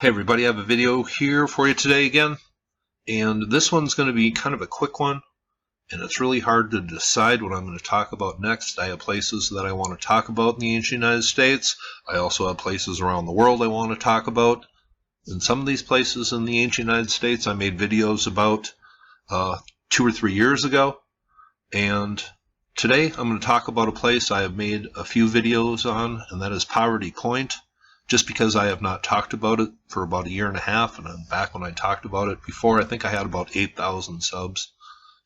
Hey everybody, I have a video here for you today again, and this one's going to be kind of a quick one, and it's really hard to decide what I'm going to talk about next. I have places that I want to talk about in the ancient United States. I also have places around the world I want to talk about. And some of these places in the ancient United States I made videos about 2 or 3 years ago, and today I'm going to talk about a place I have made a few videos on, and that is Poverty Point. Just because I have not talked about it for about a year and a half, and I'm back when I talked about it before, I think I had about 8,000 subs.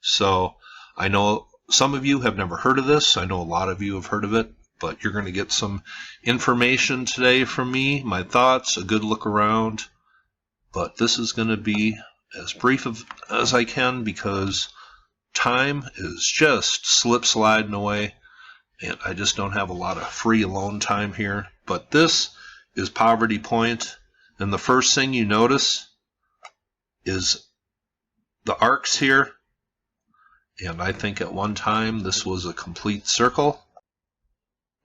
So I know some of you have never heard of this. I know a lot of you have heard of it, but you're going to get some information today from me, my thoughts, a good look around. But this is going to be as brief as I can because time is just slip-sliding away, and I just don't have a lot of free alone time here. But this is Poverty Point, and the first thing you notice is the arcs here, and I think at one time this was a complete circle.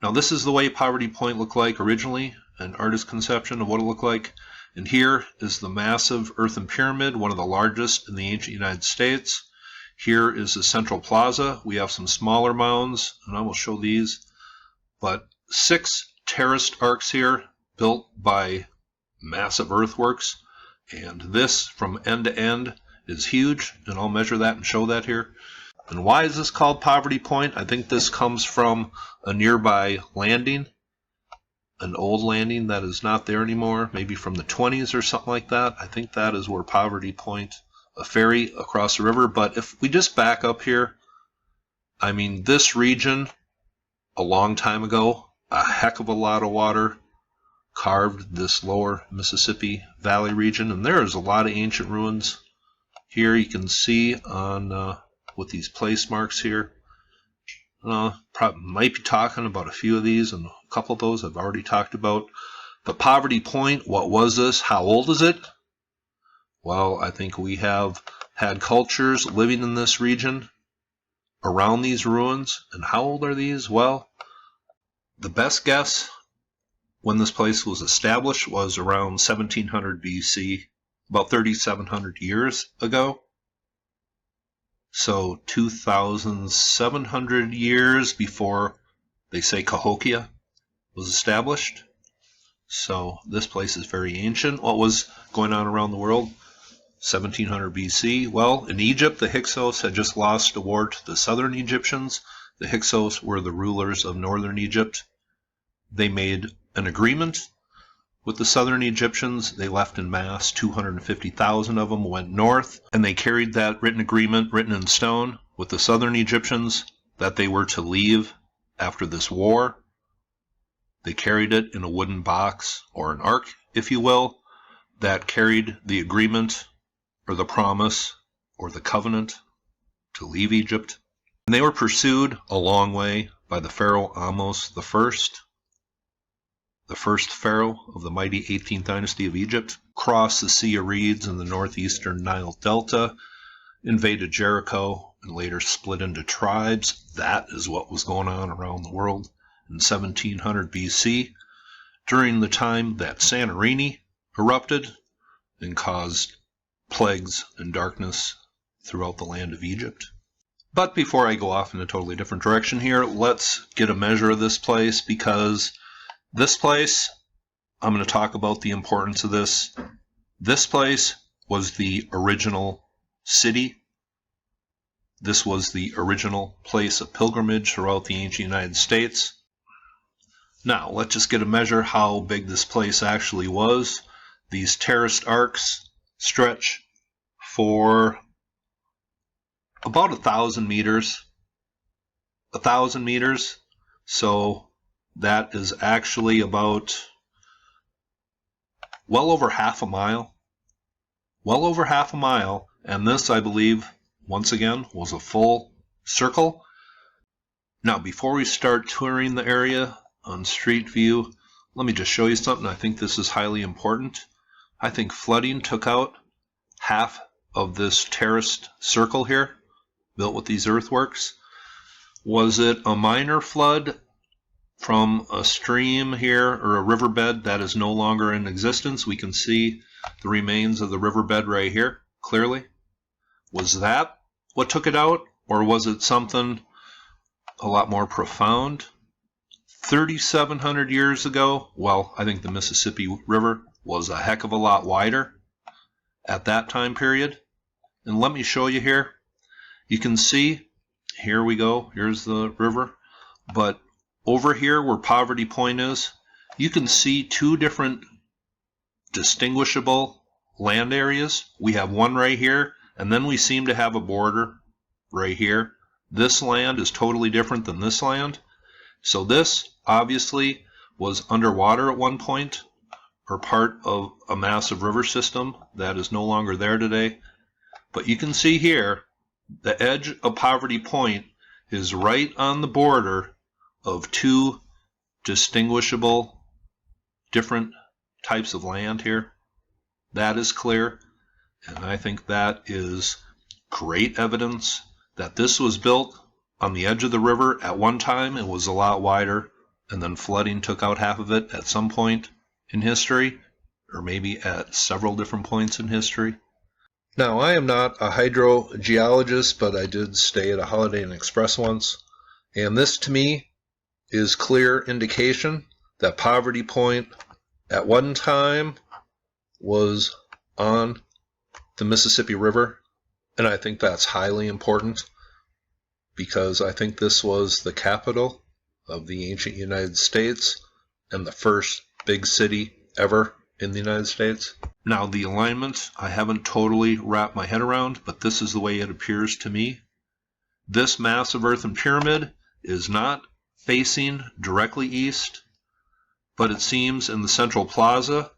Now this is the way Poverty Point looked like originally, an artist's conception of what it looked like, and here is the massive earthen pyramid, one of the largest in the ancient United States. Here is the central plaza. We have some smaller mounds, and I will show these, but 6 terraced arcs here, built by massive earthworks, and this from end to end is huge, and I'll measure that and show that here. And why is this called Poverty Point? I think this comes from a nearby landing, an old landing that is not there anymore, maybe from the 20s or something like that. I think that is where Poverty Point, a ferry across the river. But if we just back up here, I mean, this region a long time ago, a heck of a lot of water carved this lower Mississippi Valley region, and there is a lot of ancient ruins here. You can see on with these place marks here. Probably might be talking about a few of these, and a couple of those I've already talked about. But Poverty Point, what was this? How old is it? Well, I think we have had cultures living in this region around these ruins. And how old are these? Well, the best guess when this place was established was around 1700 BC, about 3,700 years ago. So 2,700 years before they say Cahokia was established. So this place is very ancient. What was going on around the world? 1700 BC. Well, in Egypt, the Hyksos had just lost a war to the southern Egyptians. The Hyksos were the rulers of northern Egypt. They made an agreement with the southern Egyptians. They left in mass. 250,000 of them went north, and they carried that written agreement, written in stone, with the southern Egyptians that they were to leave after this war. They carried it in a wooden box, or an ark, if you will, that carried the agreement, or the promise, or the covenant to leave Egypt. And they were pursued a long way by the Pharaoh Ahmose the first pharaoh of the mighty 18th dynasty of Egypt, crossed the Sea of Reeds in the northeastern Nile Delta, invaded Jericho, and later split into tribes. That is what was going on around the world in 1700 BC, during the time that Santorini erupted and caused plagues and darkness throughout the land of Egypt. But before I go off in a totally different direction here, let's get a measure of this place, because this place, I'm going to talk about the importance of this. This place was the original city. This was the original place of pilgrimage throughout the ancient United States. Now, let's just get a measure how big this place actually was. These terraced arcs stretch for about 1,000 meters. 1,000 meters. So that is actually about well over half a mile. Well over half a mile. And this, I believe, once again, was a full circle. Now, before we start touring the area on Street View, let me just show you something. I think this is highly important. I think flooding took out half of this terraced circle here, built with these earthworks. Was it a minor flood? from a stream here, or a riverbed that is no longer in existence. We can see the remains of the riverbed right here, clearly. Was that what took it out, or was it something a lot more profound? 3,700 years ago, well, I think the Mississippi River was a heck of a lot wider at that time period. And let me show you here. You can see, here we go, here's the river, but over here where Poverty Point is, you can see two different distinguishable land areas. We have one right here, and then we seem to have a border right here. This land is totally different than this land. So this obviously was underwater at one point, or part of a massive river system that is no longer there today. But you can see here, the edge of Poverty Point is right on the border of two distinguishable different types of land here. That is clear, and I think that is great evidence that this was built on the edge of the river at one time. It was a lot wider, and then flooding took out half of it at some point in history, or maybe at several different points in history. Now, I am not a hydrogeologist, but I did stay at a Holiday Inn Express once, and this to me is clear indication that Poverty Point at one time was on the Mississippi River, and I think that's highly important because I think this was the capital of the ancient United States and the first big city ever in the United States. Now, the alignment I haven't totally wrapped my head around, but this is the way it appears to me. This massive earthen pyramid is not facing directly east, but it seems in the central plaza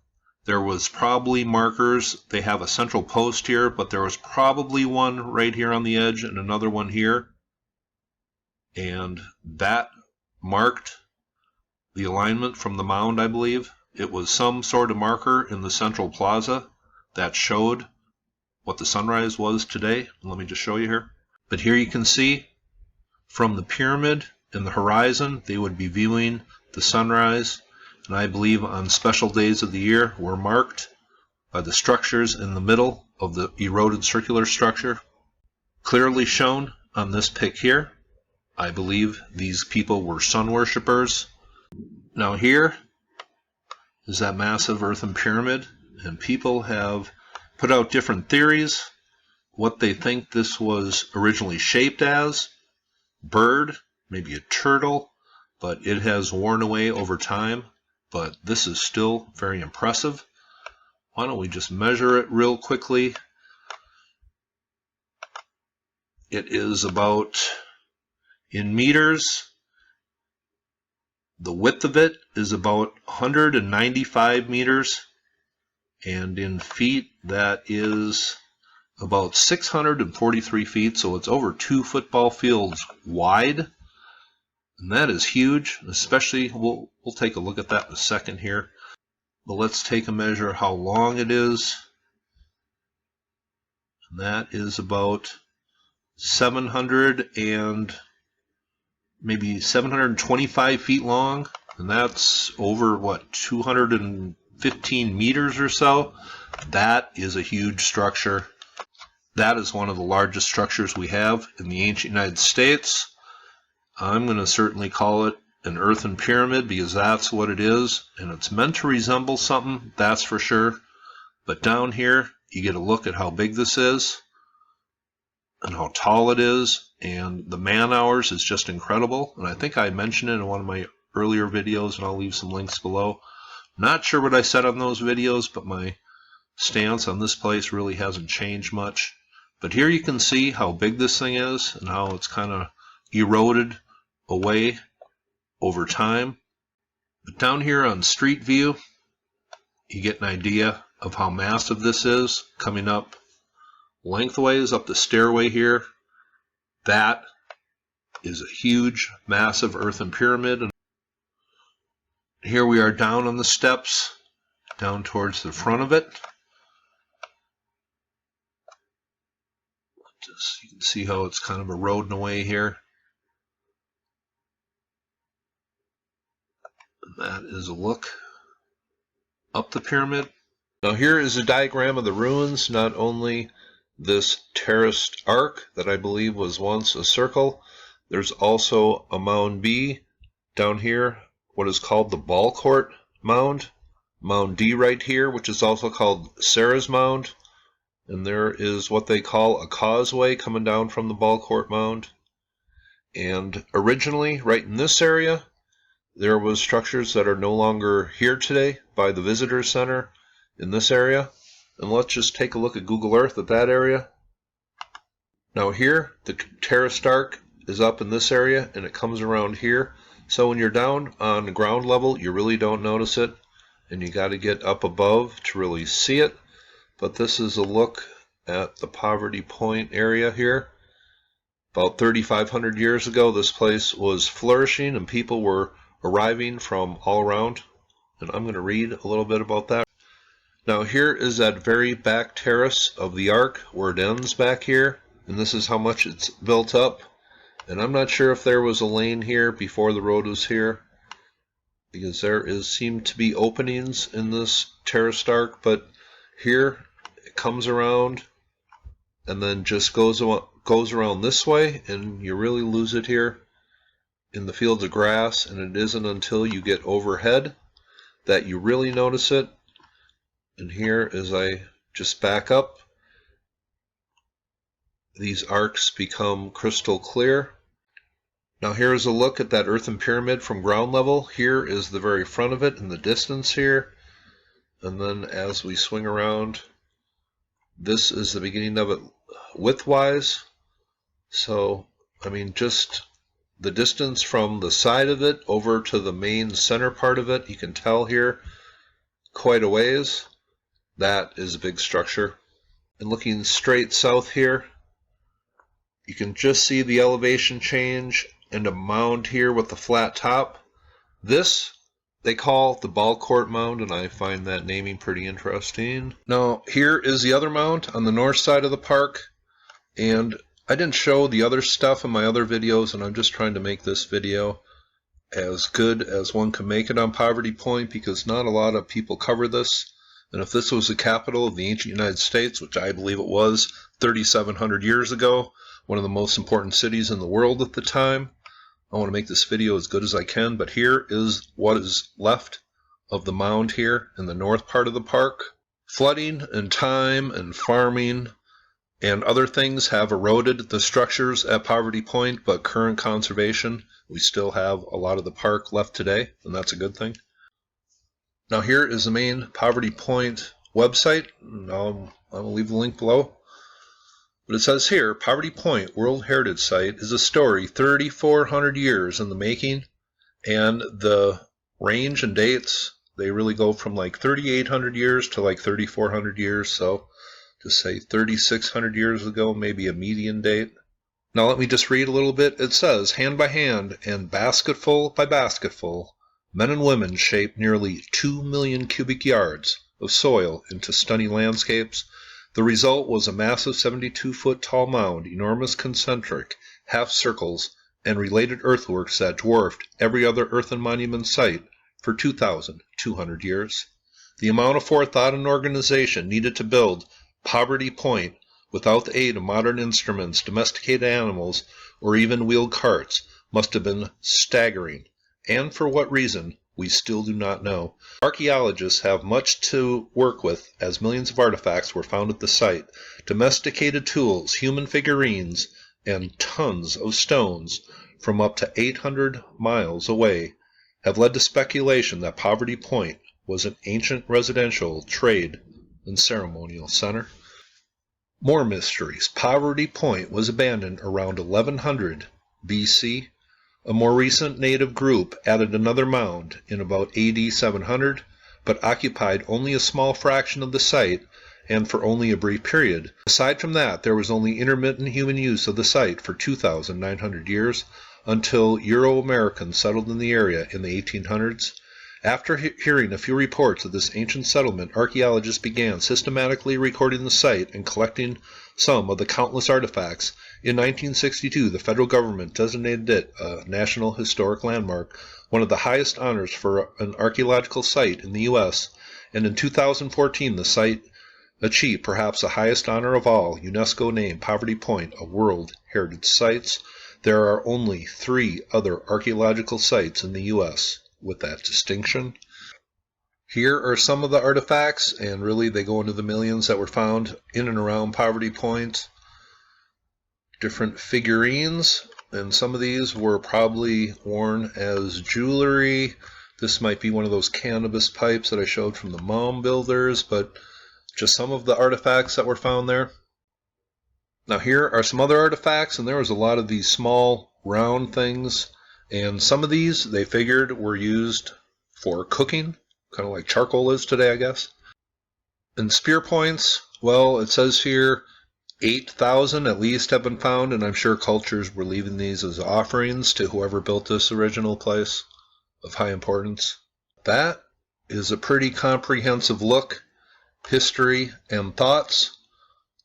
there was probably markers. They have a central post here, but there was probably one right here on the edge and another one here, and that marked the alignment from the mound, I believe. It was some sort of marker in the central plaza that showed what the sunrise was today. Let me just show you here. But here you can see from the pyramid in the horizon, they would be viewing the sunrise, and I believe on special days of the year were marked by the structures in the middle of the eroded circular structure. Clearly shown on this pic here, I believe these people were sun worshippers. Now here is that massive earthen pyramid, and people have put out different theories, what they think this was originally shaped as. Bird, maybe a turtle, but it has worn away over time. But this is still very impressive. Why don't we just measure it real quickly? It is about, in meters, the width of it is about 195 meters, and in feet that is about 643 feet, so it's over 2 football fields wide, and that is huge. Especially, we'll take a look at that in a second here, but let's take a measure how long it is, and that is about 700 and maybe 725 feet long, and that's over what, 215 meters or so. That is a huge structure. That is one of the largest structures we have in the ancient United States. I'm going to certainly call it an earthen pyramid because that's what it is, and it's meant to resemble something, that's for sure. But down here, you get a look at how big this is and how tall it is, and the man hours is just incredible. And I think I mentioned it in one of my earlier videos, and I'll leave some links below. Not sure what I said on those videos, but my stance on this place really hasn't changed much. But here you can see how big this thing is and how it's kind of eroded away over time. But down here on Street View, you get an idea of how massive this is. Coming up lengthways up the stairway here, that is a huge, massive earthen pyramid. And here we are down on the steps, down towards the front of it. You can see how it's kind of eroding away here. That is a look up the pyramid. Now here is a diagram of the ruins, not only this Terrace Dark that I believe was once a circle. There's also a mound B down here, what is called the ball court mound. Mound D right here, which is also called Sarah's Mound. And there is what they call a causeway coming down from the ball court mound. And originally, right in this area, there was structures that are no longer here today by the visitor center in this area. And let's just take a look at Google Earth at that area. Now here, the Terrace Dark is up in this area, and it comes around here. So when you're down on the ground level, you really don't notice it, and you got to get up above to really see it. But this is a look at the Poverty Point area here. About 3,500 years ago, this place was flourishing, and people were arriving from all around. And I'm going to read a little bit about that. Now here is that very back terrace of the Ark where it ends back here, and this is how much it's built up. And I'm not sure if there was a lane here before the road was here, because there seemed to be openings in this Terrace Dark, but here it comes around and then just goes around this way, and you really lose it here in the fields of grass, and it isn't until you get overhead that you really notice it. And here, as I just back up, these arcs become crystal clear. Now here is a look at that earthen pyramid from ground level. Here is the very front of it in the distance here. And then as we swing around, this is the beginning of it widthwise. So, I mean, just the distance from the side of it over to the main center part of it, you can tell here quite a ways. That is a big structure. And looking straight south here, you can just see the elevation change and a mound here with the flat top. This they call the ball court mound, and I find that naming pretty interesting. Now here is the other mound on the north side of the park, and I didn't show the other stuff in my other videos, and I'm just trying to make this video as good as one can make it on Poverty Point, because not a lot of people cover this. And if this was the capital of the ancient United States, which I believe it was 3,700 years ago, one of the most important cities in the world at the time, I want to make this video as good as I can. But here is what is left of the mound here in the north part of the park. Flooding and time and farming and other things have eroded the structures at Poverty Point, but current conservation, we still have a lot of the park left today, and that's a good thing. Now here is the main Poverty Point website. I'll leave the link below. But it says here, Poverty Point World Heritage Site is a story 3,400 years in the making, and the range and dates, they really go from like 3,800 years to like 3,400 years, so just say 3,600 years ago, maybe a median date. Now let me just read a little bit. It says, hand by hand and basketful by basketful, men and women shaped nearly 2 million cubic yards of soil into stunning landscapes. The result was a massive 72-foot tall mound, enormous concentric half circles, and related earthworks that dwarfed every other earthen monument site for 2,200 years. The amount of forethought and organization needed to build Poverty Point without the aid of modern instruments, domesticated animals, or even wheeled carts must have been staggering. And for what reason, we still do not know. Archaeologists have much to work with, as millions of artifacts were found at the site. Domesticated tools, human figurines, and tons of stones from up to 800 miles away have led to speculation that Poverty Point was an ancient residential, trade, and ceremonial center. More mysteries. Poverty Point was abandoned around 1100 BC. A more recent native group added another mound in about AD 700, but occupied only a small fraction of the site and for only a brief period. Aside from that, there was only intermittent human use of the site for 2,900 years until Euro-Americans settled in the area in the 1800s. After hearing a few reports of this ancient settlement, archaeologists began systematically recording the site and collecting some of the countless artifacts. In 1962, the federal government designated it a National Historic Landmark, one of the highest honors for an archaeological site in the U.S., and in 2014, the site achieved perhaps the highest honor of all, UNESCO named Poverty Point a World Heritage Site. There are only 3 other archaeological sites in the U.S. with that distinction. Here are some of the artifacts, and really they go into the millions that were found in and around Poverty Point. Different figurines, and some of these were probably worn as jewelry. This might be one of those cannabis pipes that I showed from the mound builders, but just some of the artifacts that were found there. Now here are some other artifacts, and there was a lot of these small round things, and some of these they figured were used for cooking, kind of like charcoal is today, I guess. And spear points, well, it says here 8,000 at least have been found, and I'm sure cultures were leaving these as offerings to whoever built this original place of high importance. That is a pretty comprehensive look, history, and thoughts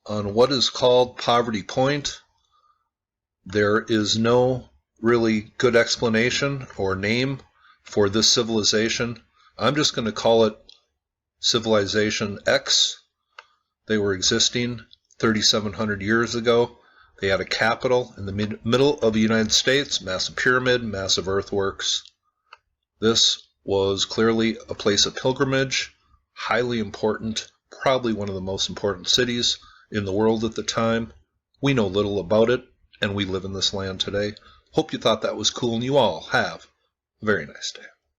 on what is called Poverty Point. There is no really good explanation or name for this civilization. I'm just going to call it Civilization X. They were existing 3,700 years ago. They had a capital in the middle of the United States, massive pyramid, massive earthworks. This was clearly a place of pilgrimage, highly important, probably one of the most important cities in the world at the time. We know little about it, and we live in this land today. Hope you thought that was cool, and you all have a very nice day.